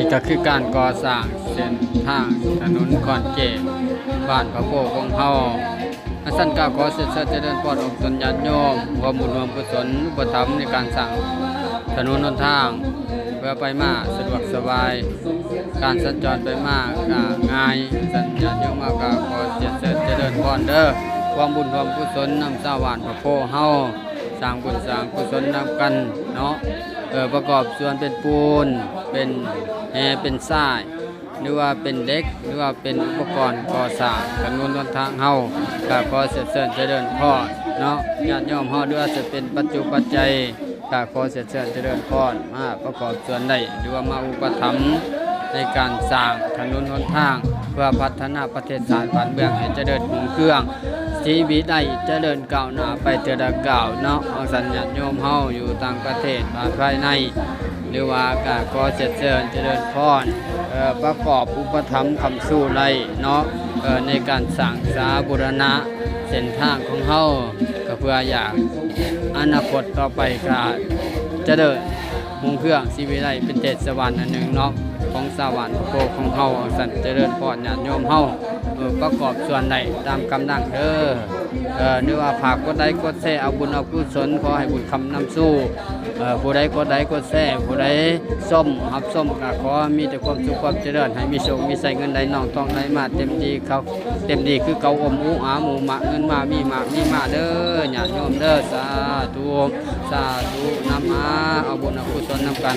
นี่ก็คือการก่อสร้างเส้นทางถนนคอนเกตบ้านพระโพของเฮาอาสันก้าวขอเสด็จเจริญพรองค์ตนญาติโยมรวมบุญรวมกุศลอุปถัมภ์ในการสร้างถนนหนทางเพื่อไปมาสะดวกสบายการสัญจรไปมาก็ง่ายสัญญาณโยมมาก็ขอเสด็จเจริญพรเด้อความบุญความกุศลนำสาวานพระโพเฮาสร้างบุญสร้างกุศลนำกันเนาะประกอบส่วนเป็นปูนเป็นแหเป็นทรายหรือว่าเป็นเด็กหรือว่าเป็นอุปกรณ์ก่อสร้างถนนหนทางเฮาก็ขอเสด็จเจริญพรเนาะญาติโยมเฮาด้วยจะเป็นปัจจุปัจจัยก็ขอเสด็จเจริญพรมาประกอบส่วนใดหรือว่ามาอุปถัมภ์ในการสร้างถนนหนทางเพื่อพัฒนาประเทศชาติบ้านเมืองให้เจริญรุ่งเรืองชีวิตได้เจริญก้าวหน้าไปเจริญก้าวเนาะเอาสัญญาโยมเฮาอยู่ต่างประเทศภายในหรือว่าก็ขอเจริญพรประกอบอุปถัมภ์คำสู้ไรเนาะในการสร้างสาบูรณะเส้นทางของเฮาก็เพื่ออยากอนาคตต่อไปก็เจริญรุ่งเรืองชีวิตได้เป็นเทศสวรรค์อันหนึ่งเนาะของสวรรค์โพของเฮาสันเจริญพรญาติโยมเฮาประกอบส่วนใดตามกำลังเด้อนึกว่าฝากกดไลค์กดแชร์เอาบุญเอากุศลขอให้บุญคำนำสู้ผู้ใดกดไลค์กดแชร์ผู้ใดส้มหับส้มก็ขอมีแต่ความสุขความเจริญให้มีโชคมีใส่เงินไหลน่องทองไหลมาเต็มดีเขาเต็มดีคือเก่าอมอูหาหมูมาเงินมามีมาเด้อญาติโยมเด้อสาธุนำมาเอาบุญเอากุศลนำกัน